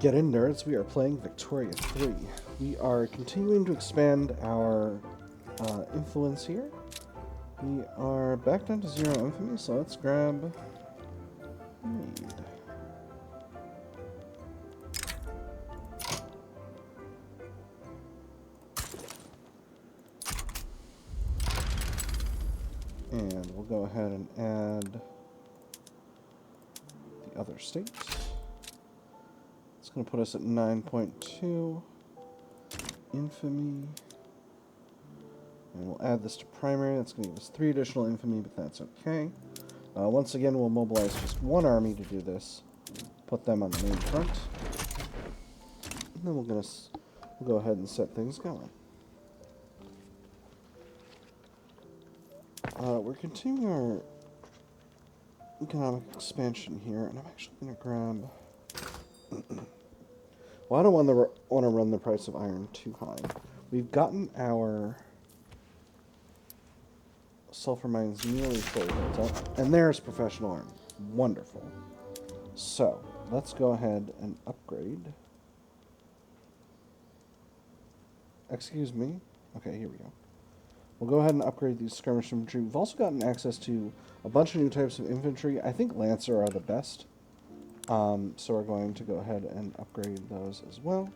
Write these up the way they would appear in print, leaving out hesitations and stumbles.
Get in, nerds. We are playing Victoria 3. We are continuing to expand our influence here. We are back down to 0 infamy, so let's grab Neyd. And we'll go ahead and add the other state. It's going to put us at 9.2 infamy. And we'll add this to primary. That's going to give us 3 additional infamy, but that's okay. Once again, we'll mobilize just one army to do this. Put them on the main front. And then we'll go ahead and set things going. We're continuing our economic expansion here, and I'm actually going to grab... Well, I don't want to run the price of iron too high. We've gotten our sulfur mines nearly fully built up, and there's professional army. Wonderful. So, let's go ahead and upgrade. Excuse me. Okay, here we go. We'll go ahead and upgrade these skirmish infantry. We've also gotten access to a bunch of new types of infantry. I think Lancer are the best. So we're going to go ahead and upgrade those as well.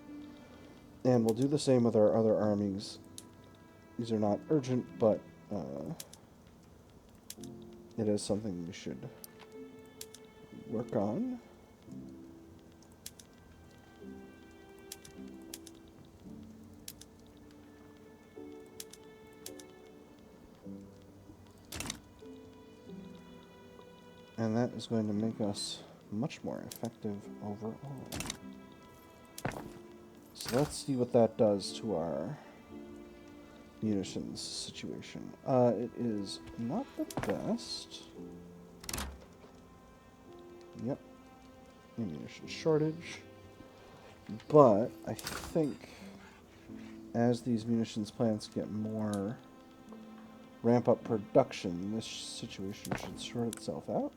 And we'll do the same with our other armies. These are not urgent, but it is something we should work on. And that is going to make us much more effective overall. So let's see what that does to our munitions situation. It is not the best. Yep. Ammunition shortage. But I think as these munitions plants get more ramp up production, this situation should sort itself out.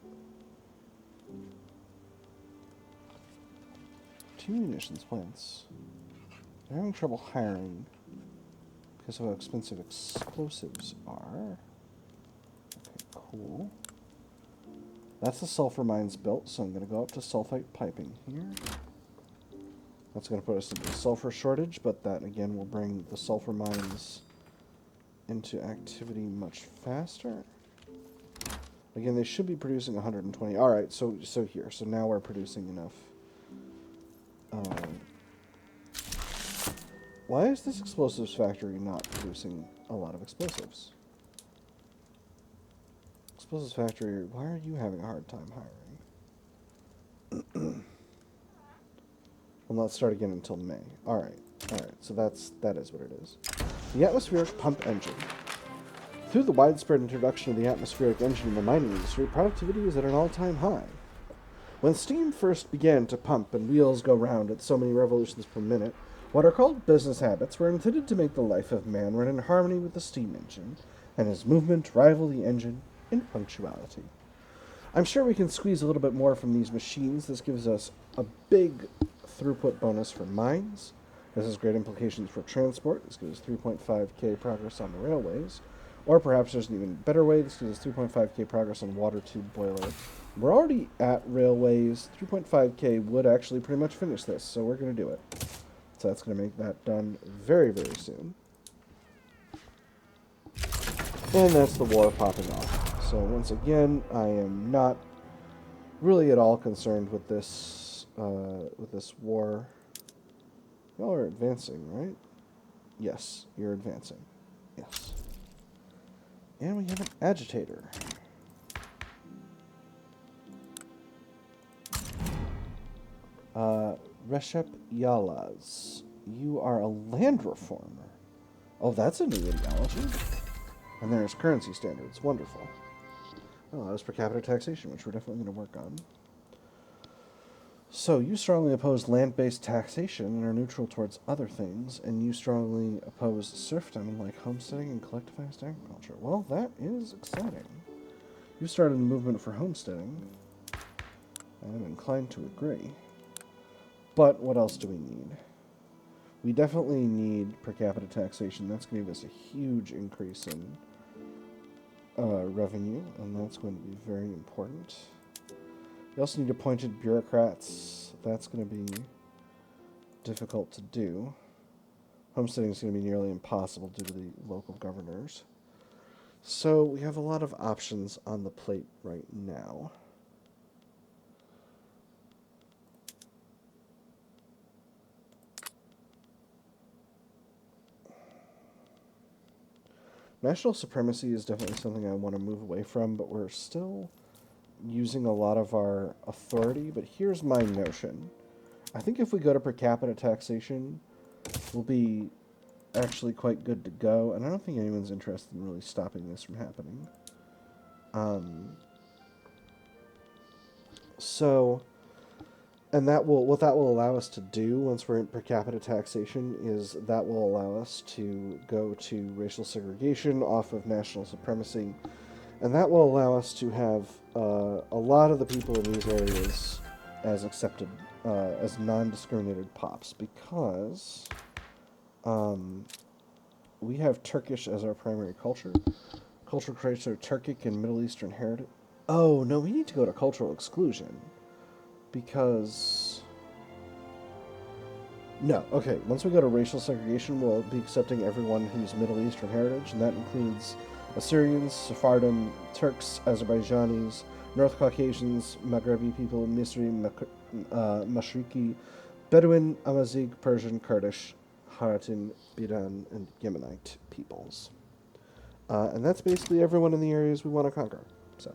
2 munitions plants. They're having trouble hiring because of how expensive explosives are. Okay, cool. That's the sulfur mines built, so I'm going to go up to sulfite piping here. That's going to put us into a sulfur shortage, but that again will bring the sulfur mines into activity much faster. Again, they should be producing 120. Alright, so here. So now we're producing enough. Why is this explosives factory not producing a lot of explosives? Explosives factory, why are you having a hard time hiring? Will not start again until May. Alright, so that is what it is. The atmospheric pump engine. Through the widespread introduction of the atmospheric engine in the mining industry, productivity is at an all-time high. When steam first began to pump and wheels go round at so many revolutions per minute, what are called business habits were intended to make the life of man run in harmony with the steam engine, and his movement rival the engine in punctuality. I'm sure we can squeeze a little bit more from these machines. This gives us a big throughput bonus for mines. This has great implications for transport. This gives us 3.5k progress on the railways. Or perhaps there's an even better way. This gives us 3.5k progress on water tube boiler. We're already at railways. 3.5k would actually pretty much finish this, so we're going to do it. So that's going to make that done very, very soon. And that's the war popping off. So once again, I am not really at all concerned with this war. Y'all are advancing, right? Yes, you're advancing. Yes. And we have an agitator. Recep Yalaz. You are a land reformer. Oh, that's a new ideology. And there's currency standards. Wonderful. Oh, that was per capita taxation, which we're definitely going to work on. So, you strongly oppose land-based taxation and are neutral towards other things, and you strongly oppose serfdom like homesteading and collectivized agriculture. Well, that is exciting. You started a movement for homesteading. I'm inclined to agree. But what else do we need? We definitely need per capita taxation. That's going to give us a huge increase in revenue, and that's going to be very important. We also need appointed bureaucrats. That's going to be difficult to do. Homesteading is going to be nearly impossible due to the local governors. So we have a lot of options on the plate right now. National supremacy is definitely something I want to move away from, but we're still using a lot of our authority. But here's my notion. I think if we go to per capita taxation, we'll be actually quite good to go, and I don't think anyone's interested in really stopping this from happening. And what that will allow us to do once we're in per capita taxation is that will allow us to go to racial segregation off of national supremacy, and that will allow us to have a lot of the people in these areas as accepted as non-discriminated pops, because we have Turkish as our primary culture. Cultural traits are Turkic and Middle Eastern heritage. Oh, no, we need to go to cultural exclusion. Because... No, okay, once we go to racial segregation, we'll be accepting everyone who's Middle Eastern heritage, and that includes Assyrians, Sephardim, Turks, Azerbaijanis, North Caucasians, Maghrebi people, Misri, Mashriki, Bedouin, Amazigh, Persian, Kurdish, Haratin, Biran, and Yemenite peoples. And that's basically everyone in the areas we want to conquer. So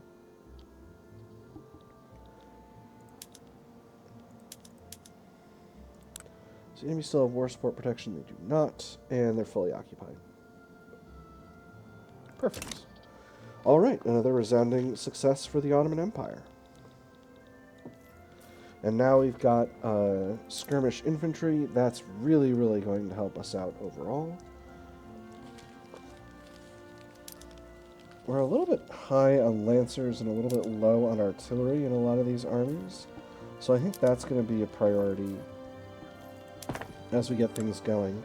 enemies still have war support protection. They do not, and they're fully occupied. Perfect. All right, another resounding success for the Ottoman Empire. And now we've got skirmish infantry. That's really, really going to help us out overall. We're a little bit high on lancers and a little bit low on artillery in a lot of these armies. So I think that's going to be a priority as we get things going.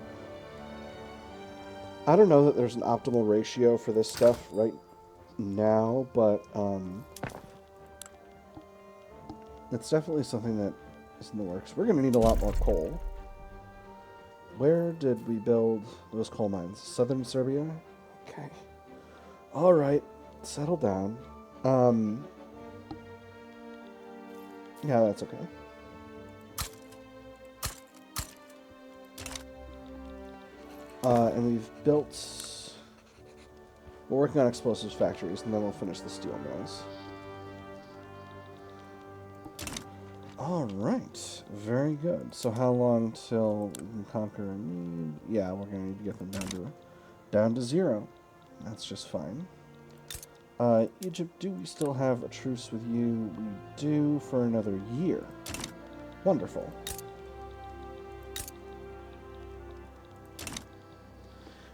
I don't know that there's an optimal ratio for this stuff right now, but it's definitely something that is in the works. We're going to need a lot more coal. Where did we build those coal mines? Southern Serbia? Okay. All right. Settle down. Yeah, that's okay. And we've built... We're working on explosives factories, and then we'll finish the steel mills. Alright, very good. So how long till we can conquer a need? Yeah, we're going to need to get them down to 0. That's just fine. Egypt, do we still have a truce with you? We do, for another year. Wonderful.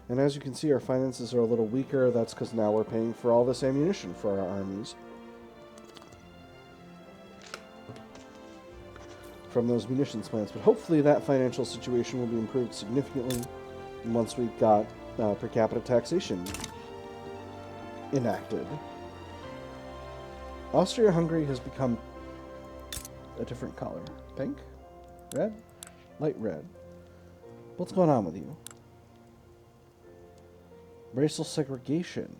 And as you can see, our finances are a little weaker. That's because now we're paying for all this ammunition for our armies from those munitions plants. But hopefully that financial situation will be improved significantly once we've got per capita taxation enacted. Austria-Hungary has become a different color. Pink? Red? Light red. What's going on with you? Racial segregation.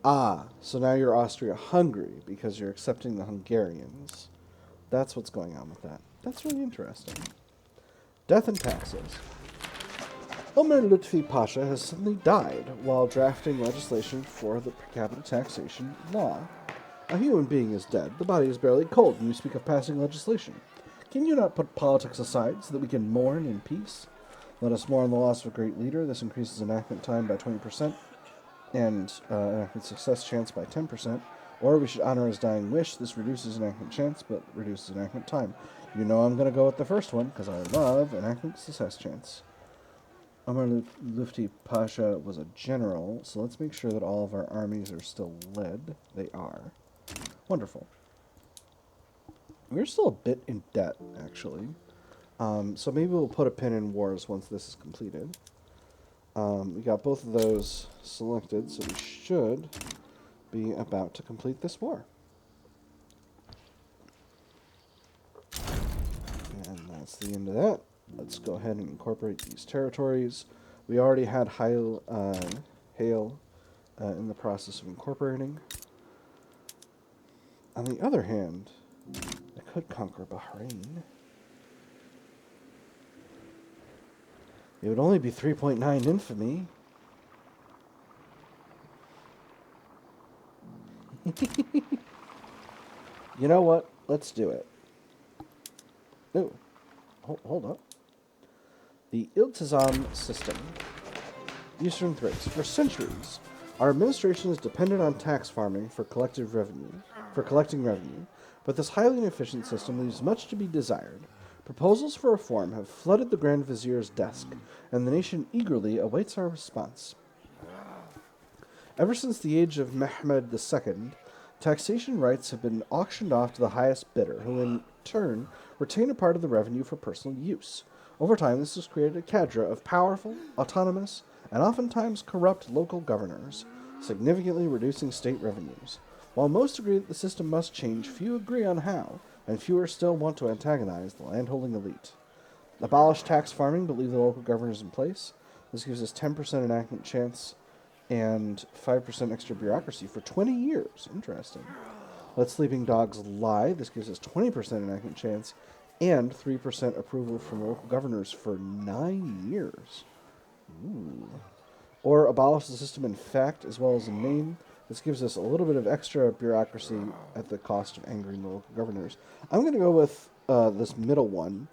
Ah, so now you're Austria-Hungary because you're accepting the Hungarians. That's what's going on with that. That's really interesting. Death and taxes. Ömer Lütfi Pasha has suddenly died while drafting legislation for the per capita taxation law. A human being is dead. The body is barely cold when you speak of passing legislation. Can you not put politics aside so that we can mourn in peace? Let us mourn the loss of a great leader. This increases enactment time by 20% and enactment success chance by 10%. Or we should honor his dying wish. This reduces enactment chance, but reduces enactment time. You know I'm going to go with the first one, because I love enactment success chance. Ömer Lütfi Pasha was a general, so let's make sure that all of our armies are still led. They are. Wonderful. We're still a bit in debt, actually. So maybe we'll put a pin in wars once this is completed. We got both of those selected, so we should be about to complete this war. And that's the end of that. Let's go ahead and incorporate these territories. We already had Hail in the process of incorporating. On the other hand, I could conquer Bahrain. It would only be 3.9 infamy. You know what? Let's do it. Oh, hold up. The Iltizam system. Eastern Thrace. For centuries, our administration has depended on tax farming for collecting revenue, but this highly inefficient system leaves much to be desired. Proposals for reform have flooded the Grand Vizier's desk, and the nation eagerly awaits our response. Ever since the age of Mehmed II, taxation rights have been auctioned off to the highest bidder, who in turn retain a part of the revenue for personal use. Over time, this has created a cadre of powerful, autonomous, and oftentimes corrupt local governors, significantly reducing state revenues. While most agree that the system must change, few agree on how, and fewer still want to antagonize the landholding elite. Abolish tax farming, but leave the local governors in place. This gives us 10% enactment chance and 5% extra bureaucracy for 20 years. Interesting. Let sleeping dogs lie. This gives us 20% enactment chance and 3% approval from local governors for 9 years. Ooh. Or abolish the system in fact as well as in name. This gives us a little bit of extra bureaucracy at the cost of angering the local governors. I'm going to go with this middle one,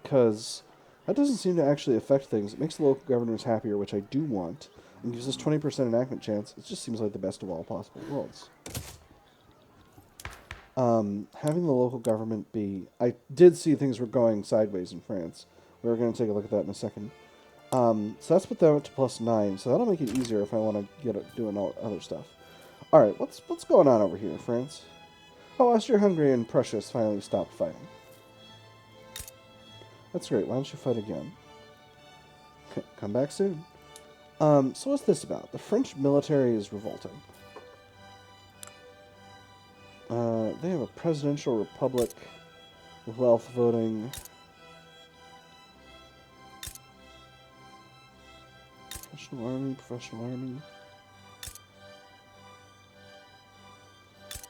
because that doesn't seem to actually affect things. It makes the local governors happier, which I do want, and gives us 20% enactment chance. It just seems like the best of all possible worlds. Having the local government be... I did see things were going sideways in France. We're going to take a look at that in a second. So that's put that up to +9, so that'll make it easier if I want to get doing all other stuff. Alright, what's going on over here, France? Oh, Austria-Hungary and Prussia has finally stopped fighting. That's great. Why don't you fight again? Come back soon. So what's this about? The French military is revolting. They have a presidential republic with wealth voting. Professional army.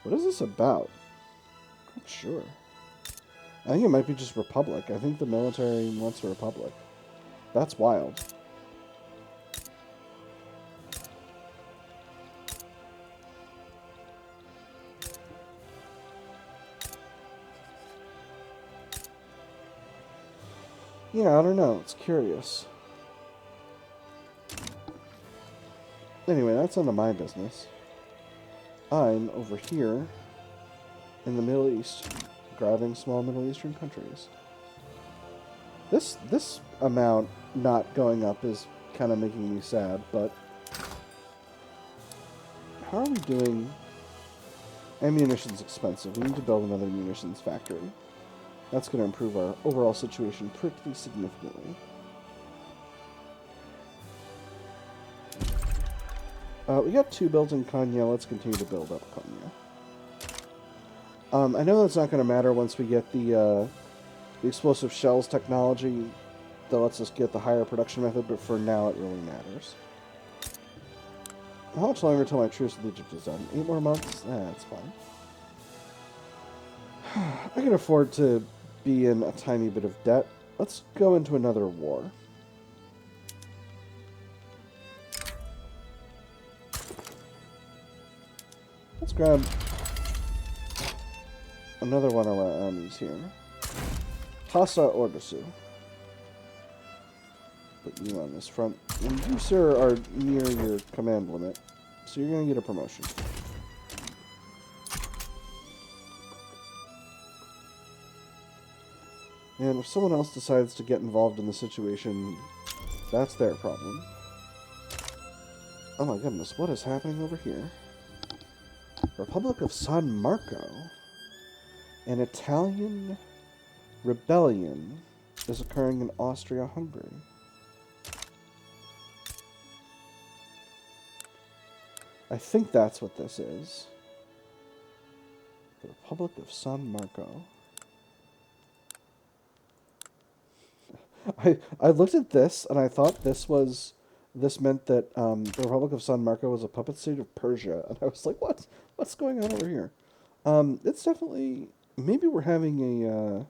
What is this about? Not sure. I think it might be just republic. I think the military wants a republic. That's wild. Yeah, I don't know. It's curious. Anyway, that's none of my business. I'm over here in the Middle East, grabbing small Middle Eastern countries. This amount not going up is kind of making me sad, but how are we doing? Ammunition's expensive. We need to build another munitions factory. That's going to improve our overall situation pretty significantly. We got 2 built in Konya. Let's continue to build up Konya. I know that's not going to matter once we get the explosive shells technology that lets us get the higher production method, but for now it really matters. How much longer until my truce with Egypt is done? 8 more months? That's fine. I can afford to be in a tiny bit of debt. Let's go into another war. Let's grab another one of our armies here. Hassa Ordusu. Put you on this front. And you, sir, are near your command limit, so you're going to get a promotion. And if someone else decides to get involved in the situation, that's their problem. Oh my goodness, what is happening over here? Republic of San Marco. An Italian rebellion is occurring in Austria-Hungary. I think that's what this is. The Republic of San Marco. I looked at this and I thought this meant that the Republic of San Marco was a puppet state of Persia, and I was like, what's going on over here? It's definitely, maybe we're having an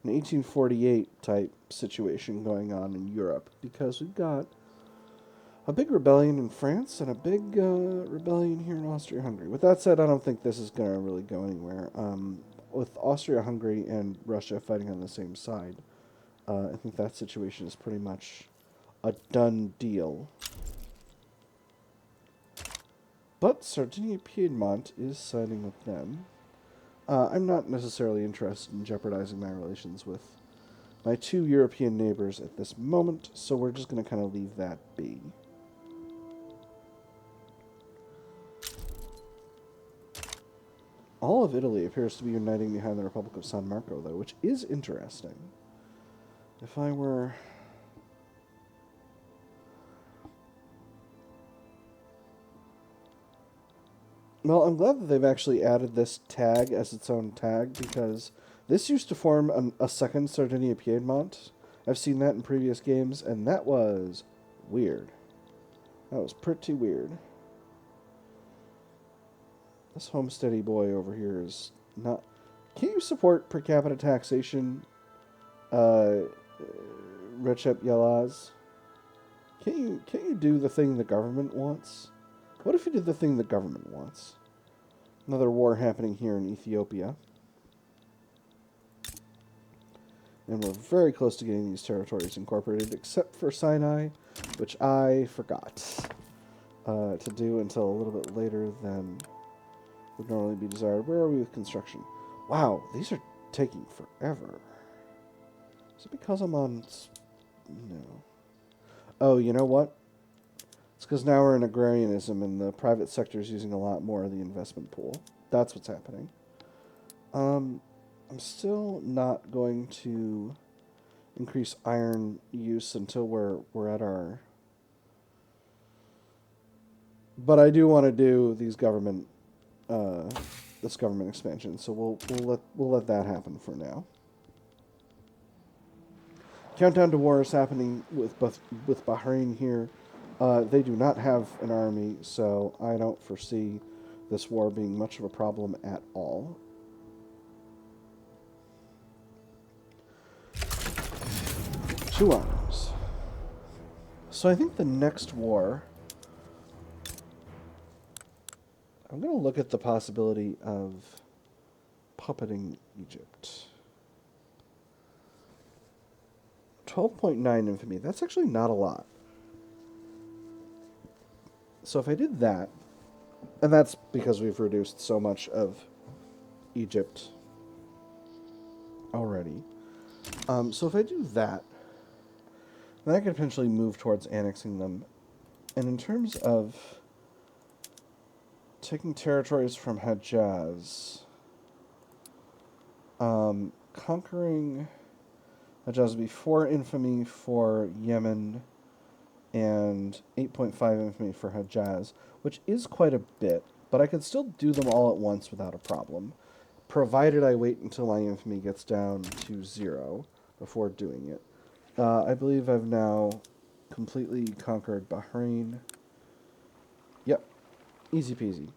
1848 type situation going on in Europe, because we've got a big rebellion in France and a big rebellion here in Austria-Hungary. With that said, I don't think this is going to really go anywhere. With Austria-Hungary and Russia fighting on the same side, I think that situation is pretty much a done deal. But Sardinia-Piedmont is siding with them. I'm not necessarily interested in jeopardizing my relations with my two European neighbors at this moment, so we're just going to kind of leave that be. All of Italy appears to be uniting behind the Republic of San Marco, though, which is interesting. If I were... Well, I'm glad that they've actually added this tag as its own tag, because this used to form a second Sardinia-Piedmont. I've seen that in previous games, and that was weird. That was pretty weird. This homesteady boy over here is not... Can't you support per capita taxation, Recep Yalaz? Can't you do the thing the government wants? What if you did the thing the government wants? Another war happening here in Ethiopia. And we're very close to getting these territories incorporated, except for Sinai, which I forgot to do until a little bit later than would normally be desired. Where are we with construction? Wow, these are taking forever. Is it because I'm on... No. Oh, you know what? It's because now we're in agrarianism and the private sector is using a lot more of the investment pool. That's what's happening. I'm still not going to increase iron use until we're at our... But I do want to do these government expansion, so we'll let that happen for now. Countdown to war is happening with Bahrain here. They do not have an army, so I don't foresee this war being much of a problem at all. Two arms. So I think the next war... I'm going to look at the possibility of puppeting Egypt. 12.9 infamy. That's actually not a lot. So if I did that, and that's because we've reduced so much of Egypt already. So if I do that, then I could potentially move towards annexing them. And in terms of taking territories from Hejaz, conquering Hejaz would be 4 infamy for Yemen and 8.5 infamy for Hejaz, which is quite a bit, but I could still do them all at once without a problem, provided I wait until my infamy gets down to 0 before doing it. I believe I've now completely conquered Bahrain. Yep, easy peasy.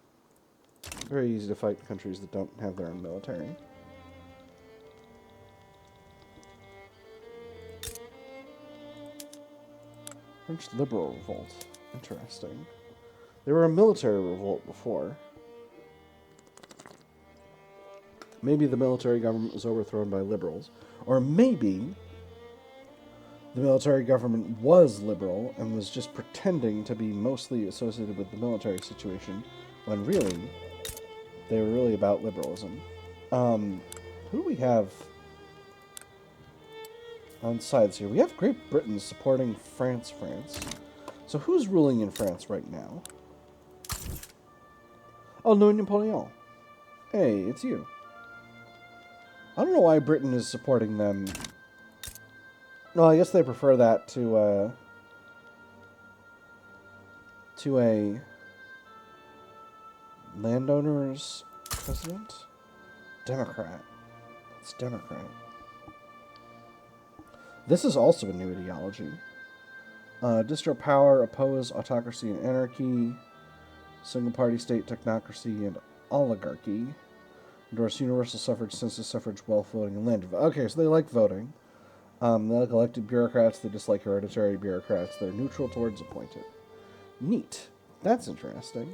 Very easy to fight countries that don't have their own military. French liberal revolt. Interesting. They were a military revolt before. Maybe the military government was overthrown by liberals. Or maybe the military government was liberal and was just pretending to be mostly associated with the military situation, when really, they were really about liberalism. Who do we have on sides here? We have Great Britain supporting France. So who's ruling in France right now? Oh, no, Napoleon. Hey, it's you. I don't know why Britain is supporting them. No, I guess they prefer that to a landowner's president? Democrat. It's Democrat. This is also a new ideology. Distro power, oppose autocracy and anarchy, single-party state, technocracy, and oligarchy. Endorse universal suffrage, census suffrage, wealth voting, and land. Okay, so they like voting. They like elected bureaucrats. They dislike hereditary bureaucrats. They're neutral towards appointed. Neat. That's interesting.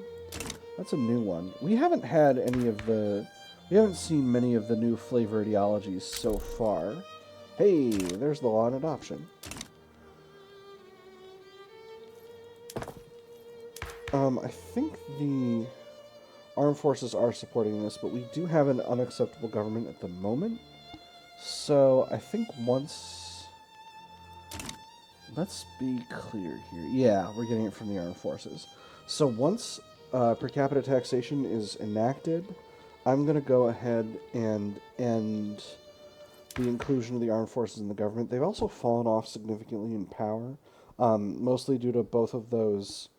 That's a new one. We haven't had any of the... We haven't seen many of the new flavor ideologies so far. Hey, there's the law on adoption. I think the armed forces are supporting this, but we do have an unacceptable government at the moment. So I think once... Let's be clear here. Yeah, we're getting it from the armed forces. So once per capita taxation is enacted, I'm going to go ahead and end the inclusion of the armed forces in the government. They've also fallen off significantly in power, mostly due to both of those.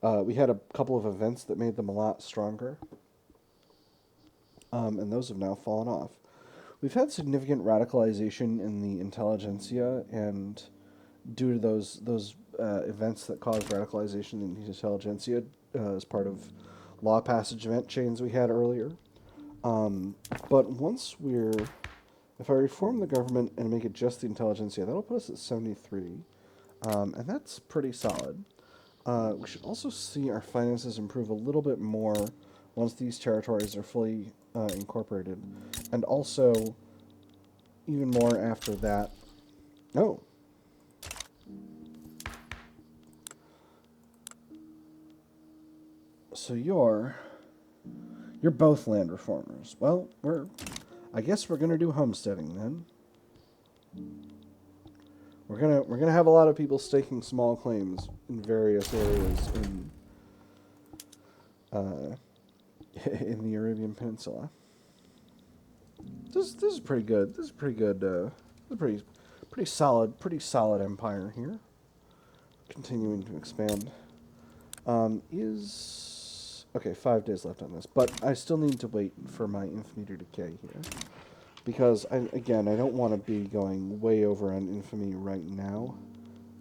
We had a couple of events that made them a lot stronger, and those have now fallen off. We've had significant radicalization in the intelligentsia, and due to those events that caused radicalization in the intelligentsia as part of law passage event chains we had earlier. But once if I reform the government and make it just the intelligentsia, that'll put us at 73, and that's pretty solid. We should also see our finances improve a little bit more once these territories are fully incorporated, and also even more after that. Oh. So you're both land reformers. Well, I guess we're gonna do homesteading then. We're gonna have a lot of people staking small claims in various areas in the Arabian Peninsula. This is pretty good. This is pretty good. A pretty solid empire here. Continuing to expand. Okay, 5 days left on this, but I still need to wait for my infamy to decay here. Because, I don't want to be going way over on infamy right now.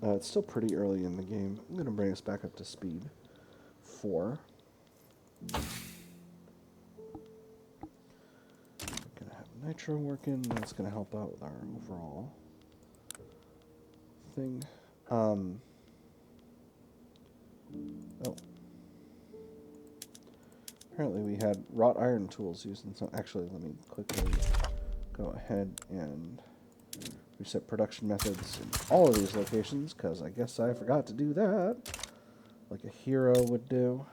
It's still pretty early in the game. I'm going to bring us back up to speed. 4. I'm going to have nitro working. That's going to help out with our overall thing. Oh. Apparently we had wrought iron tools used in some... Actually, let me quickly go ahead and reset production methods in all of these locations, because I guess I forgot to do that, like a hero would do.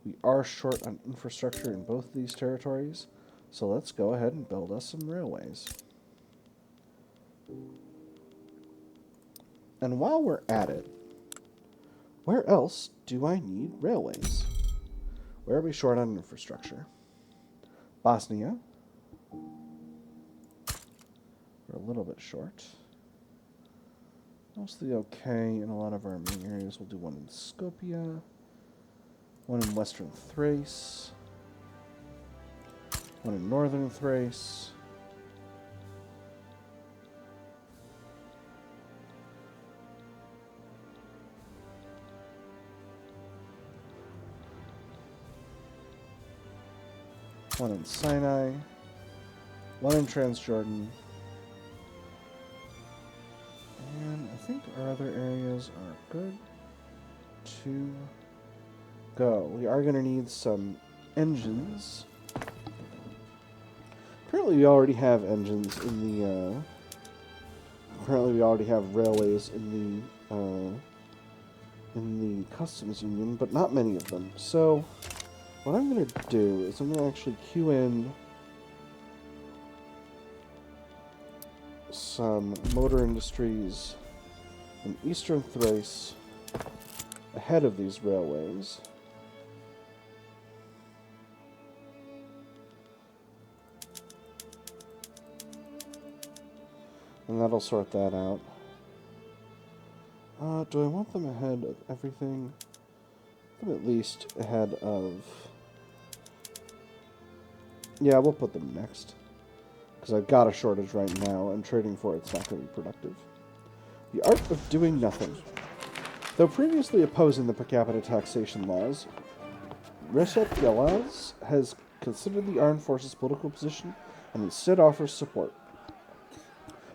We are short on infrastructure in both of these territories, so let's go ahead and build us some railways. And while we're at it, where else do I need railways? Where are we short on infrastructure? Bosnia. We're a little bit short. Mostly okay in a lot of our main areas. We'll do one in Skopje, one in Western Thrace, one in Northern Thrace. One in Sinai, one in Transjordan, and I think our other areas are good to go. We are going to need some engines. Apparently we already have engines in the, apparently we already have railways in the customs union, but not many of them. So what I'm going to do is I'm going to actually queue in some motor industries in Eastern Thrace ahead of these railways. And that'll sort that out. Do I want them ahead of everything? Them at least ahead of... Yeah, we'll put them next. Because I've got a shortage right now, and trading for it's not going to be productive. The art of doing nothing. Though previously opposing the per capita taxation laws, Recep Yalaz has considered the armed forces' political position and instead offers support.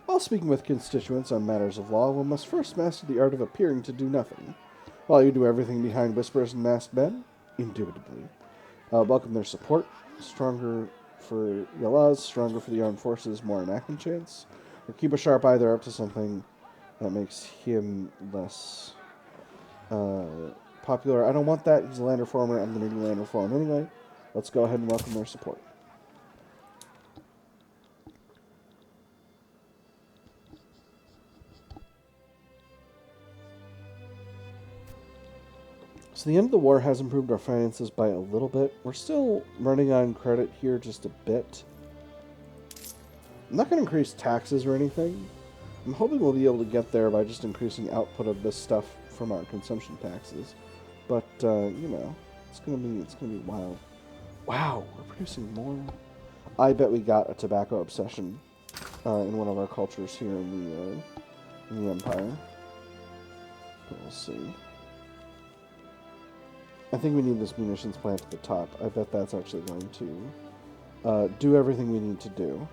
While speaking with constituents on matters of law, one must first master the art of appearing to do nothing. While you do everything behind whispers and masked men, indubitably. Welcome their support. Stronger for Yalaz, stronger for the armed forces, more enactment chance. Or keep a sharp eye, they're up to something that makes him less popular. I don't want that. He's a land reformer. I'm going to do land reform anyway. Let's go ahead and welcome their support. So the end of the war has improved our finances by a little bit. We're still running on credit here just a bit. I'm not going to increase taxes or anything. I'm hoping we'll be able to get there by just increasing output of this stuff from our consumption taxes. But, you know, it's gonna be wild. Wow, we're producing more. I bet we got a tobacco obsession in one of our cultures here in the Empire. But we'll see. I think we need this munitions plant at the top. I bet that's actually going to do everything we need to do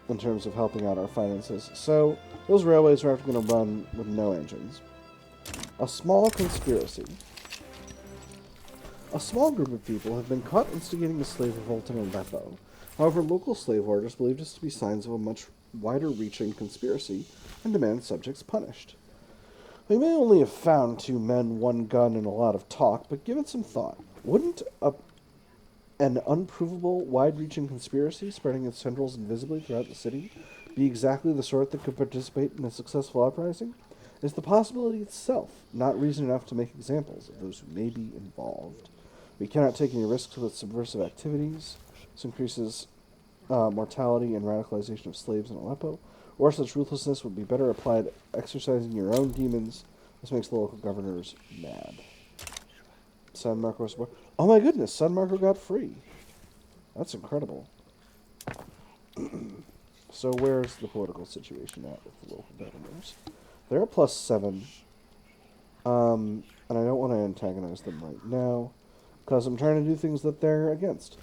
in terms of helping out our finances. So, those railways are going to run with no engines. A small conspiracy. A small group of people have been caught instigating a slave revolt in Aleppo. However, local slave orders believe this to be signs of a much wider-reaching conspiracy and demand subjects punished. They may only have found 2 men, 1 gun, and a lot of talk, but give it some thought. Wouldn't an unprovable, wide-reaching conspiracy spreading its tendrils invisibly throughout the city be exactly the sort that could participate in a successful uprising? Is the possibility itself not reason enough to make examples of those who may be involved? We cannot take any risks with subversive activities. This increases mortality and radicalization of slaves in Aleppo. Or such ruthlessness would be better applied exercising your own demons. This makes the local governors mad. San Marco... Oh my goodness, San Marco got free. That's incredible. So where's the political situation at with the local governors? They're at +7. And I don't want to antagonize them right now, because I'm trying to do things that they're against.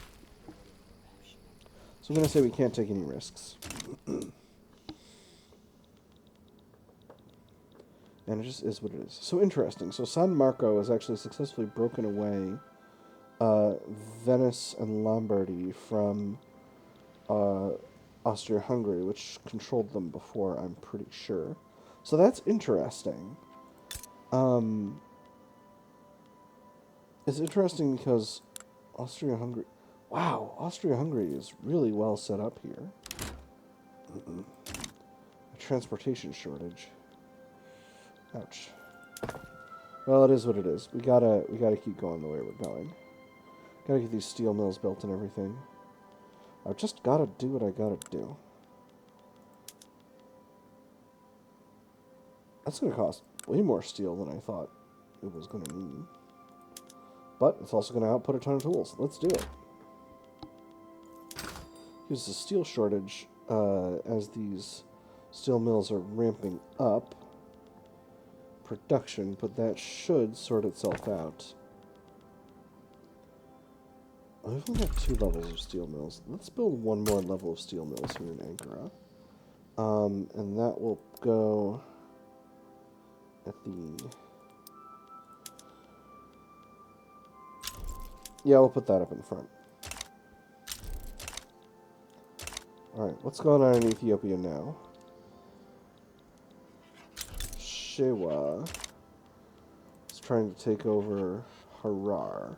So I'm going to say we can't take any risks. And it just is what it is. So interesting. So San Marco has actually successfully broken away Venice and Lombardy from Austria-Hungary, which controlled them before, I'm pretty sure. So that's interesting. It's interesting because Austria-Hungary... Wow, Austria-Hungary is really well set up here. A transportation shortage. Ouch. Well, it is what it is. We gotta keep going the way we're going. Gotta get these steel mills built and everything. I've just gotta do what I gotta do. That's gonna cost way more steel than I thought it was gonna need. But it's also gonna output a ton of tools. Let's do it. Here's the steel shortage as these steel mills are ramping up production, but that should sort itself out. We've only got 2 levels of steel mills. Let's build 1 more level of steel mills here in Ankara. And that will go at the... Yeah, we'll put that up in front. Alright, what's going on in Ethiopia now? Shewa is trying to take over Harar.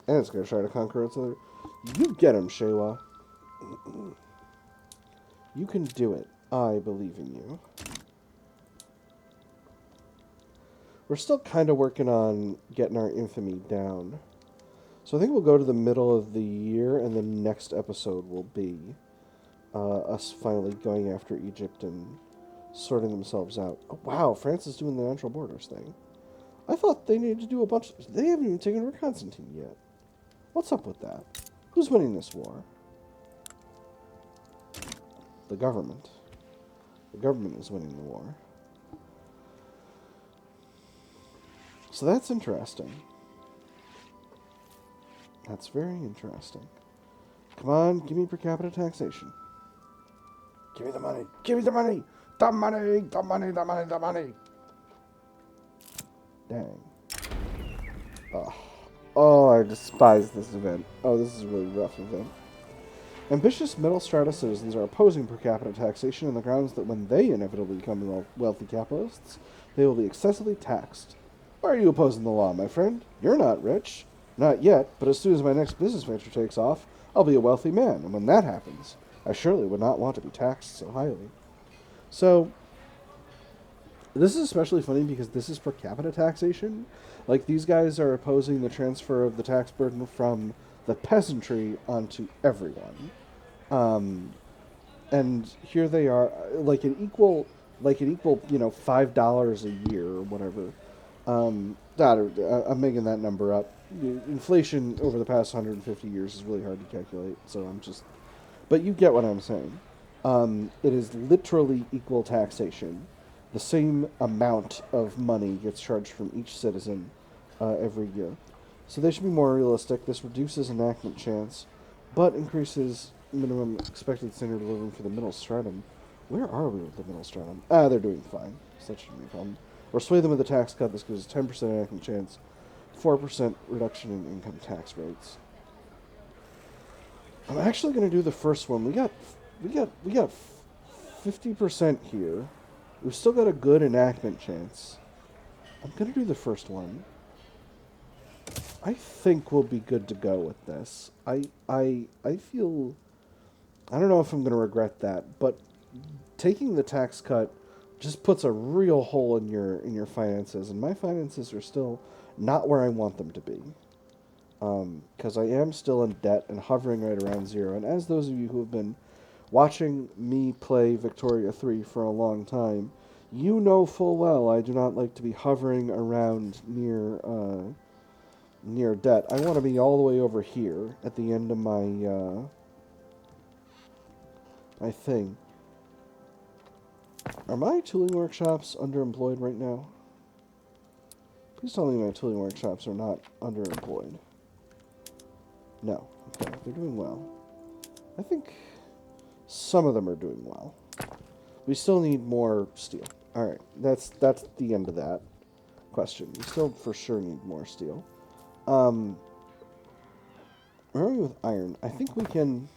And it's going to try to conquer its other... You get him, Shewa. You can do it. I believe in you. We're still kind of working on getting our infamy down. So I think we'll go to the middle of the year, and the next episode will be us finally going after Egypt and sorting themselves out. Oh, wow, France is doing the natural borders thing. I thought they needed to do a bunch. They haven't even taken over Constantine yet. What's up with that? Who's winning this war? The government. The government is winning the war. So that's interesting. That's very interesting. Come on, give me per capita taxation. Give me the money. Give me the money. The money. The money. The money. The money. Dang. Oh. Oh, I despise this event. Oh, this is a really rough event. Ambitious middle strata citizens are opposing per capita taxation on the grounds that when they inevitably become wealthy capitalists, they will be excessively taxed. Why are you opposing the law, my friend? You're not rich. Not yet, but as soon as my next business venture takes off, I'll be a wealthy man, and when that happens, I surely would not want to be taxed so highly. So, this is especially funny because this is per capita taxation. Like, these guys are opposing the transfer of the tax burden from the peasantry onto everyone. And here they are, like an equal, $5 a year or whatever. I'm making that number up. Inflation over the past 150 years is really hard to calculate, so but you get what I'm saying. It is literally equal taxation. The same amount of money gets charged from each citizen every year. So they should be more realistic. This reduces enactment chance, but increases minimum expected standard of living for the middle stratum. Where are we with the middle stratum? They're doing fine. So that shouldn't be a problem. Or sway them with a tax cut. This gives 10% enactment chance, 4% reduction in income tax rates. I'm actually going to do the first one. We got 50% here. We've still got a good enactment chance. I'm going to do the first one. I think we'll be good to go with this. I feel, I don't know if I'm going to regret that, but taking the tax cut just puts a real hole in your finances, and my finances are still not where I want them to be. Because I am still in debt and hovering right around zero. And as those of you who have been watching me play Victoria 3 for a long time, you know full well I do not like to be hovering around near debt. I want to be all the way over here at the end of my thing. Are my tooling workshops underemployed right now? Please tell me my tooling workshops are not underemployed. No. Okay, they're doing well. I think some of them are doing well. We still need more steel. Alright, that's the end of that question. We still for sure need more steel. Where are we with iron? I think we can...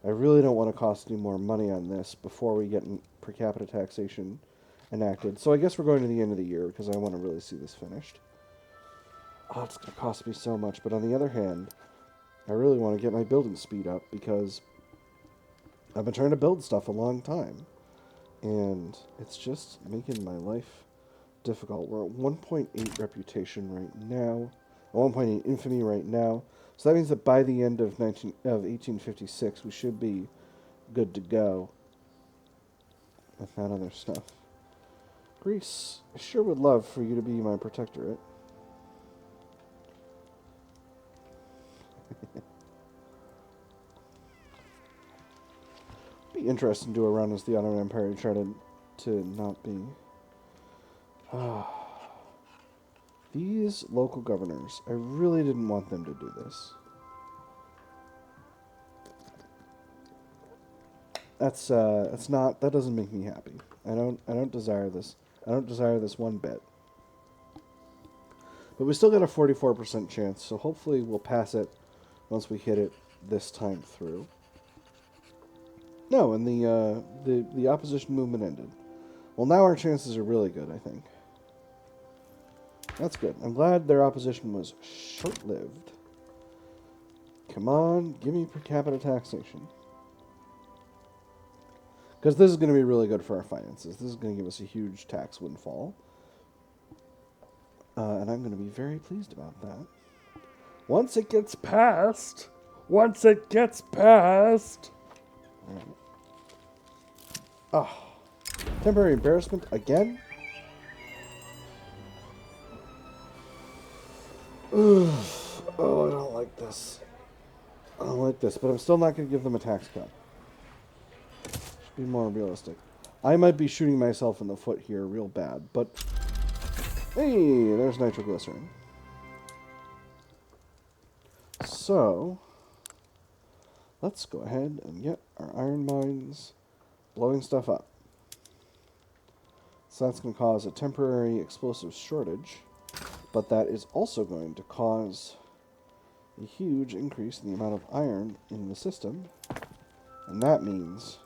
I really don't want to cost any more money on this before we get per capita taxation enacted. So I guess we're going to the end of the year because I want to really see this finished. Oh, it's going to cost me so much. But on the other hand, I really want to get my building speed up because I've been trying to build stuff a long time. And it's just making my life difficult. We're at 1.8 reputation right now. 1.8 infamy right now. So that means that by the end of 1856, we should be good to go with that other stuff. Greece, I sure would love for you to be my protectorate. Be interesting to do a run as the Ottoman Empire and try to not be. These local governors, I really didn't want them to do this. That doesn't make me happy. I don't desire this. I don't desire this one bit. But we still got a 44% chance, so hopefully we'll pass it once we hit it this time through. No, and the opposition movement ended. Well, now our chances are really good, I think. That's good. I'm glad their opposition was short-lived. Come on, give me per capita taxation. Because this is going to be really good for our finances. This is going to give us a huge tax windfall. And I'm going to be very pleased about that. Once it gets passed, once it gets past. Oh, temporary embarrassment again? Ugh. Oh, I don't like this. I don't like this, but I'm still not going to give them a tax cut. Should be more realistic. I might be shooting myself in the foot here real bad, but hey, there's nitroglycerin. So, let's go ahead and get our iron mines blowing stuff up. So that's going to cause a temporary explosive shortage, but that is also going to cause a huge increase in the amount of iron in the system, and that means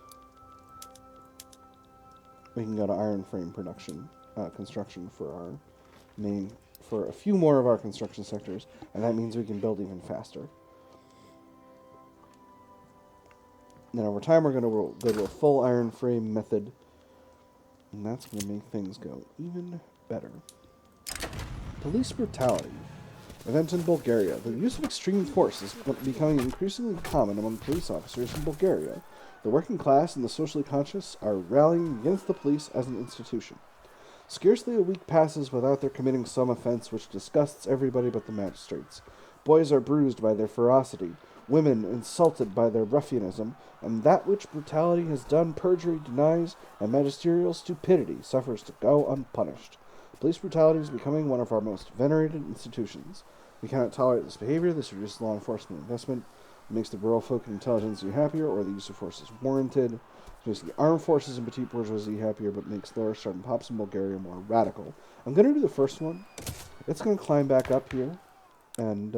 we can go to iron frame production, construction for a few more of our construction sectors, and that means we can build even faster. Then over time we're going to go to a full iron frame method, and that's going to make things go even better. Police brutality. Event in Bulgaria. The use of extreme force is becoming increasingly common among police officers in Bulgaria. The working class and the socially conscious are rallying against the police as an institution. Scarcely a week passes without their committing some offense which disgusts everybody but the magistrates. Boys are bruised by their ferocity, women insulted by their ruffianism, and that which brutality has done perjury denies, and magisterial stupidity suffers to go unpunished. Police brutality is becoming one of our most venerated institutions. We cannot tolerate this behavior. This reduces law enforcement investment. It makes the rural folk and intelligentsia happier, or the use of force is warranted. It makes the armed forces and petite bourgeoisie happier, but makes lower starting pops in Bulgaria more radical. I'm going to do the first one. It's going to climb back up here, and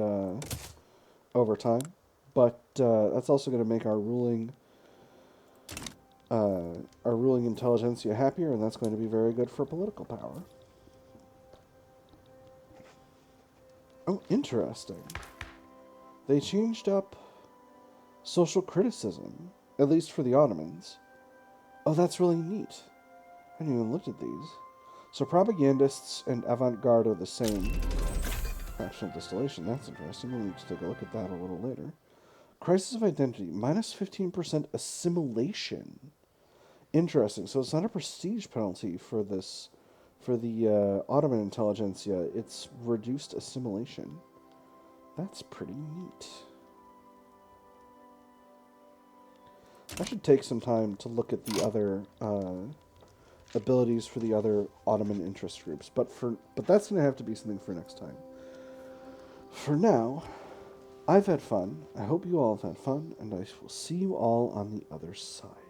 over time, but that's also going to make our ruling intelligentsia happier, and that's going to be very good for political power. Oh, interesting. They changed up social criticism, at least for the Ottomans. Oh, that's really neat. I hadn't even looked at these. So propagandists and avant-garde are the same. Fractional distillation, that's interesting. We'll need to take a look at that a little later. Crisis of identity, minus 15% assimilation. Interesting. So it's not a prestige penalty for this. For the Ottoman intelligentsia, it's reduced assimilation. That's pretty neat. I should take some time to look at the other abilities for the other Ottoman interest groups, but that's going to have to be something for next time. For now, I've had fun. I hope you all have had fun, and I will see you all on the other side.